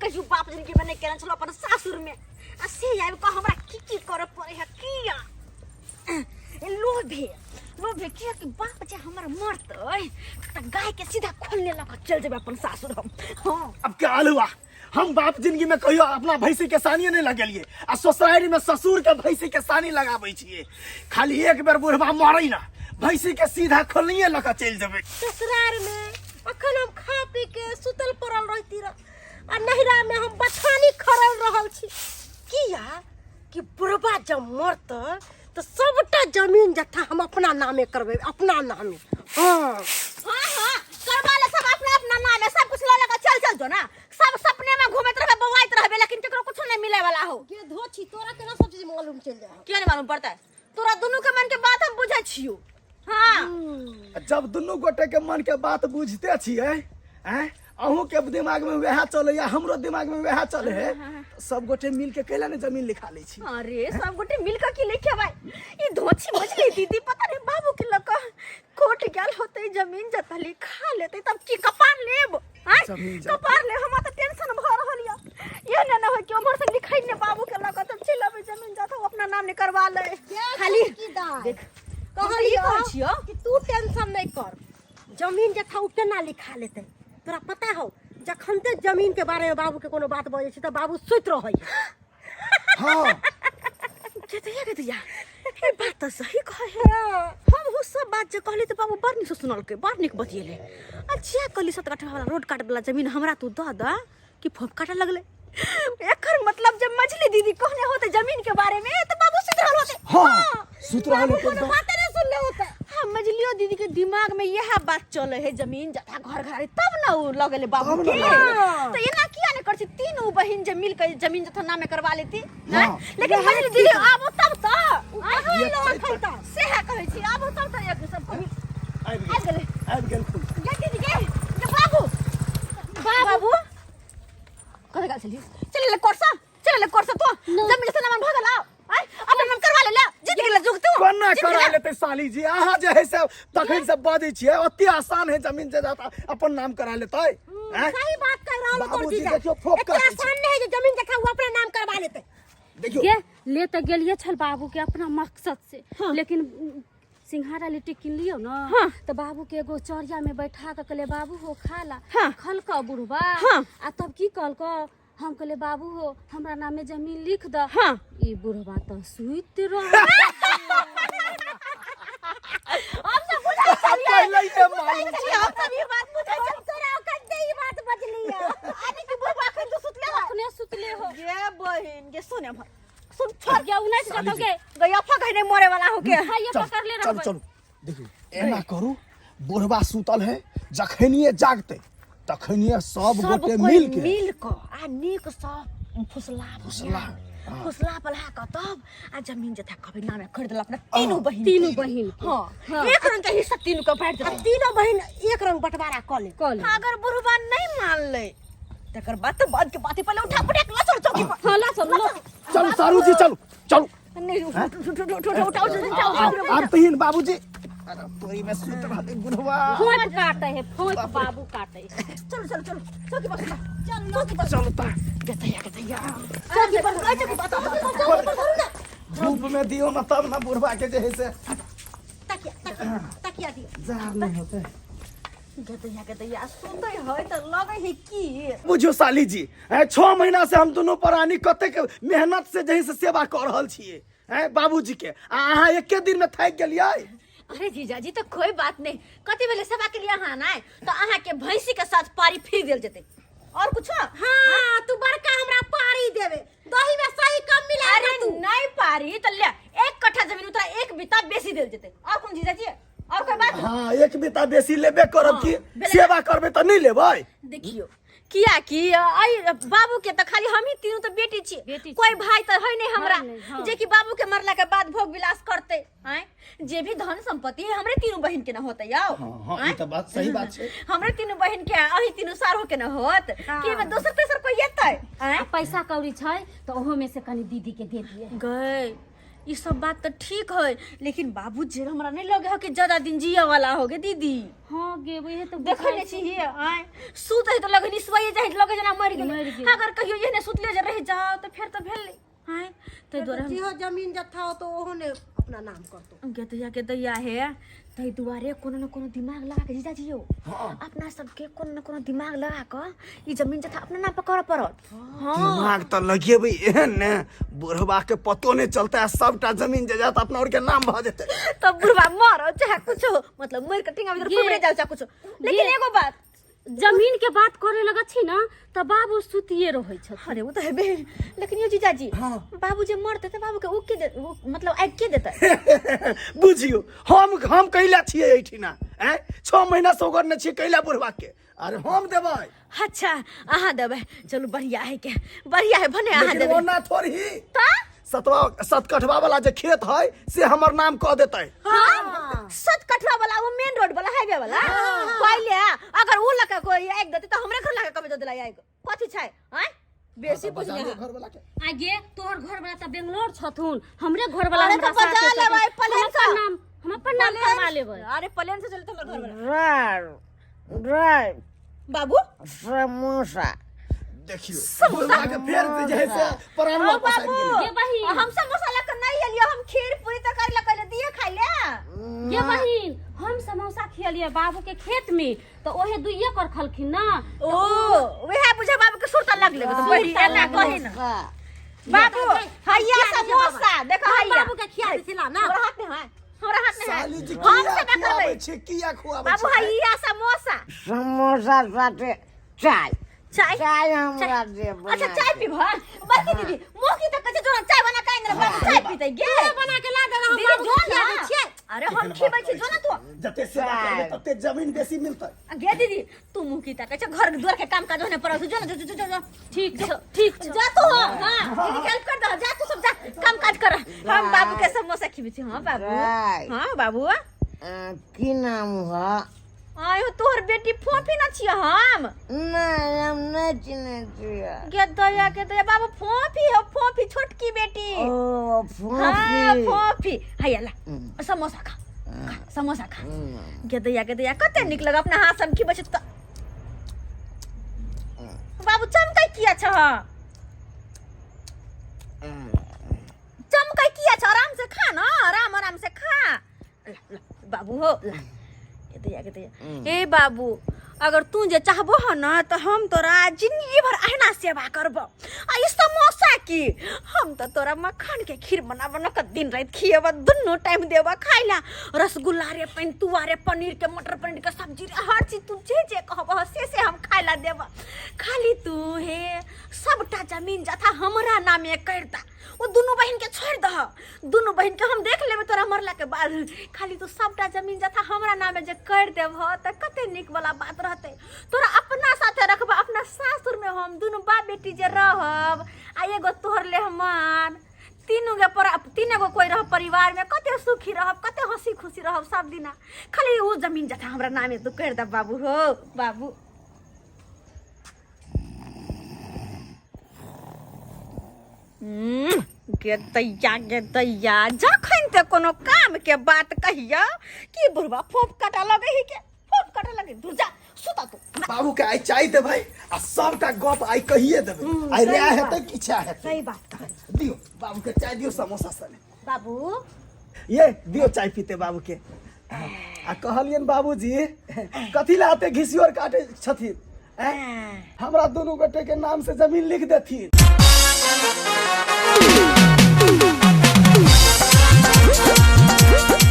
कहियो बाप जिनके में नहीं केना चलो अपन सासुर में आ से आइब का हमरा की करे पड़े है किया लोभे किया कि बाप जे हमर मरतै त गाय के सीधा खोलने लगा चल जेबे अपन सासुर हम। हां अब क्या हाल हुआ? हम बाप जिंदगी में कहियो अपना भैंसी के सानी नहीं लगेलिए आ ससुरारी में ससुर के भैंसी के सानी लगाबै छिए। खाली एक बेर बुढ़वा मरै ना भैंसी के सीधा खोलनिए लगा चल जेबे ससुरार में। अखन हम खा पी के सुतल पड़ल रहती रह आ नहिरा में हम बछानी खरल रहल छी किया कि बुढ़वा जब मरतै तो सबटा जमीन जत्था हम अपना नामे करबे अपना नामे। हां करवा ले सब अपना अपना नामे सब कुछ लगा चल जो ना सब सपने में घूमत रहबे बवाइत रहबे लेकिन केकरो कुछ नहीं मिले वाला हो। के धोछी तोरा केना सब चीज मालूम चल जाए के नहीं मालूम पड़ता है तोरा दोनों के मन के बात हम बुझै छियो। हां जब दोनों गोटे के मन के बात बुझते छिए हैं अहू के दिमाग में वह चले या हमरो दिमाग में वह चले है सब गोटे मिल के कैला ने जमीन लिखा ले छी। अरे सब गोटे मिल के की लिखे भाई ई धोछी मछली दीदी पता नहीं बाबू के लक कोट गेल होते जमीन जता लिखा लेते तब की कपार लेब हां कपार ले हम त टेंशन भ रहल ये ना हो कि हमर से लिखाई ने बाबू के लक तब चलबे जमीन जता अपना नाम ने करवा ले खाली देख कहलियो कि तू टेंशन नहीं कर जमीन जथा उ केना लिखा लेते तोरा पता हो जखन ते जमीन के बारे में बाबू के कोनो बात बजे छी त बाबू सुत रहै। हां कहते या ए बात तो सही कहे है हम वो सब बात जे कहली त बाबू बड़ निक सुनल के बड़ निक बतिएले अच्छा कहली 7 कट्ठा वाला रोड काट वाला जमीन हमरा तू द कि फोप काटे लगले एकर मतलब जब मछली दीदी कहने होते जमीन के बारे में त बाबू सुत रहल होते। हां सुत रहल होते बात नहीं सुन ले होते। हां मछलियो दीदी के दिमाग में यह बात चले है जमीन जथा घर घर तब ना लगले बाबू के तो ये ना किया ने करछि तीनों बहिन जे मिल के जमीन जथा नामे करवा लेती ना लेकिन मछली दीदी आबो तब त आहो लोग खलता से है कहै छी आबो तब त एक सब आ गेले ये दीदी के बाबू बाबू कहे गाल चली चल ले कोर्सा तो जमीन से नाम भागल आओ आई अपन नाम करवा ले जीत गेल जुग तू कोना करा लेते साली जी आहा जे है से तखन से बादै छिए अति आसान है जमीन जे जाता अपन नाम करा लेते हैं। सही बात कह रहा हूं तोर जीजा देखियो फोक इतना आसान नहीं है जो जमीन जथा वो अपने नाम करवा लेते। देखियो ये ले त गेलिए छल बाबू के अपना मकसद से लेकिन सिंघाड़ा लिट्टी किन लियो ना तो बाबू के एगो चौरिया में बैठा के कहले बाबू हो खाला खल का बुढ़वा आ तब की कहल को हम कहले बाबू हो हमरा नाम में जमीन लिख द ई बुढ़वा तो सुइत रह हम सब बुझा पहले ही मालूम हम सब ये बात बुझा तोरा कते ई बात बजली है आने की बुढ़वा के तू सुतले हो ये बहिन के सुने भर सुन छोड़ गया उन्हें से जातो के गया फगै नहीं मरे वाला हो के हां ये पकड़ ले चलो चलो देखियो एना करू बुढ़वा सुतल है जखनिए जागते तखनिए सब गोटे मिल के आ नीक सब फुसला पला का तब आ जमीन जथा कभी नामे खरीद ला अपना तीनों बहिन हां एक रंग के हिस्सा तीनों का बांट दे तीनों बहिन एक रंग बंटवारा कर ले अगर बुढ़वा नहीं मान ले तकर बाद के बातें पहले उठा पटक ला चल चौकी पर हाला चलो सारू जी चलो नहीं उठाओ आप तीन बाबूजी अरे तोरी में सुत रहते बुढ़वा फोट काटे है फोट बाबू काटे चलो चौकी पर चलो ता गतैया चौकी पर धूप में दियो ना तब ना बुढ़वा के जे है से तकिया दियो जार नहीं होते गतैया सुतै है त लगै है की बुझो साली जी 6 महीना से हम दोनों प्राणी कते के मेहनत से जही से सेवा कर रहल छिए हैं बाबूजी के अहाँ एके दिन में थक गेलियै। अरे जीजा जी तो कोई बात नहीं कति बेले सेवा के लिए अहाँ ना तो अहाँ के भैंसी के साथ पारी फिर देल जते और कुछ हां तू बड़का हमरा पारी देबे दही में सही कम मिला अरे तू नहीं पारी तो ले 1 कट्ठा जमीन उतरा 1 बिता बेसी देल जते और कौन जीजा जी और कोई बात हां 1 बिता बेसी लेबे करब की सेवा करबे त नहीं लेबै। देखियो किया कि आई बाबू के त खाली हम ही तीनों तो बेटी छी कोई भाई तो है नहीं हमरा जे कि बाबू के मरला के बाद भोग विलास करते हैं जे भी धन संपत्ति है हमरे तीनों बहन के न होते याओ हां ई त बात सही बात छे हमरे तीनों बहन के अही तीनों सार हो के न होत कि में दोसर तेसर कोई येतै पैसा कौड़ी छै तो ओहो में से कनी दीदी के दे दिए गए ये सब बात तो ठीक है, लेकिन बाबू जी हमरा नहीं लगे हो कि ज्यादा दिन जिया वाला हो गे दीदी। हाँ गे वही तो देखो ले चाहिए आए सुत है तो लगे निसवाई जाए लगे जना मर गेल। अगर कहियो ये ने सुतले जे रह जाओ तो फिर तो भेल आए तो द्वारा जिहो जमीन जत्था हो तो ओहोने अपना नाम कर दो। के दैया है तई दुआरे कोनो न कोनो दिमाग लगा के जीजा जियो। अपना सबके कोनो न कोनो दिमाग लगा के ई जमीन जथा अपना नाम पर कर पड़त। दिमाग तो लगेबै एहन ने बुढ़वा के पतो नहीं चलता है, सबटा जमीन जायदाद अपना और के नाम भ जेते। तब बुढ़वा मर चाहे कुछ मतलब मर के टिंगा भीतर खुबरे जाओ चाहे कुछ। लेकिन एगो बात जमीन के बात करे लगा छी ना त बाबू सुतिए रहै छ। अरे वो तो है बे, लेकिन ये जीजा जी बाबू जे मरते तो बाबू के ओ के मतलब आग के देता बुझियो हम कैला छिए एठिना हैं 6 महीना से ओगर न छिए कैला बुढ़वा के। अरे हम देबै। अच्छा आहा देबै, चलो बढ़िया है के बढ़िया है भने आहा देबै। ओना थोड़ी ता सतकठवा वाला जे खेत है से हमर नाम कह देतै। हां सत कठवा वाला वो मेन रोड वाला हाईवे वाला पहले अगर उ लका कोई एक देते तो हमरे घर लगा कबे दे दिला आएगो कथि छै हैं बेसी कुछ नहीं। घर वाला के आगे तोहर घर वाला त बेंगलोर छथुन, हमरे घर वाला अरे हमरा तो बजा साथे लेबै प्लेन से हम अपन नाम करवा लेबै। अरे प्लेन से चलते हमर घर वाला ड्राइव बाबू समोसा देखियो बुढ़वा के फेर से जैसे प्राण वापस आ गेल। ये बहिन हम समोसा लेकर नहीं एलियो, हम खीर पूरी तरकारी लेकर दिए खाइ ले। ये बहिन हम समोसा खियलिए बाबू के खेत में तो ओहे दुइये कर खलखिन ना। ओ वहे बुझे बाबू के सुरता लग लेबे तो बढ़िया ना कहे ना बाबू हैया समोसा देखो हैया बाबू के खिया दिला ना। हमरा हाथ में है, हमरा हाथ में है। साली जी हम किया से ना खुआबै करबै छै किया खुआबै बाबू छै। हैया समोसा समोसा साथे चाय चाय चाय हमरा दे बना अच्छा चाय पीबा बड़की दीदी मोकी तक कहे जोन चाय बना काइन रे बाबू चाय पीते गे बना के ला दे हम बाबू जोन दे छिए। अरे हम खीबै छी जोन तो जते सेवा करबे तते जमीन बेसी मिलतै। गे दीदी तू मुकी तक कहे घर द्वार के काम काज होने पर जोन जो ठीक छ ठीक छ जा तू हां दीदी हेल्प कर दो जा तू सब जा काम काज कर। हम बाबू के समोसा खीबै छी। हां बाबू हां बाबू की नाम है? आयो तोहर बेटी फोफी न छिय हम नहीं हम नहीं चिन्हे छियै। के दया बाबू फोफी हो फोफी छोटकी बेटी। ओ हाँ फोफी फोफी हैया ला समोसा खा समोसा खा के दया कते निक लग अपना हाथ सब की बचत त बाबू चमकै किया छ चमकै किया छ आराम से खा ना आराम से खा ला बाबू हो ला के दया ए बाबू अगर तू जे चाहबो ह ना तो हम तोरा जिंदगी भर अहना सेवा करबो। आ ई समोसा की हम तो तोरा मक्खन के खीर बनाबो न क दिन रात खिएबो दुनो टाइम देबो खाइला रसगुल्ला रे पेंतुआ रे पनीर के मटर पनीर के सब्जी रे हर चीज तू जे कहबो से हम खाइला देबो। खाली तू हे सबटा जमीन जथा हमरा नामे कर दा वो दोनों बहन के छोड़ दह दोनों बहन के हम देख लेबे तोरा मरला के बाद। खाली तू सबटा जमीन जथा हमरा नामे जे कर देबह त कते निक वाला बात रहते। तोरा अपना साथे रखबा अपना सासुर में हम दोनों बाप बेटी जे रहब आ एगो तोहर ले हमार तीन गो कोई रह परिवार में कते सुखी रहब कते हंसी खुशी रहब सब दिना। खाली वो जमीन जथा हमरा नामे तू कर दे बाबू हो बाबू। गे दैया जखन ते कोनो काम के बात कहिया कि बुढ़वा फोप काटा लगे ही के फोप काटा लगे दूर जा सुता तू। बाबू के आई चाय देबै आ सबटा गप आई कहिए देबै। आई रे हेतै किछा हेतै। सही बात कह दियो बाबू के चाय दियो समोसा सने। बाबू ये दियो चाय पीते बाबू के। आ कहलियन बाबूजी कथी ला आते घिसियोर काटे छथिन हमरा दोनों गोटे के नाम से जमीन लिख देथिन।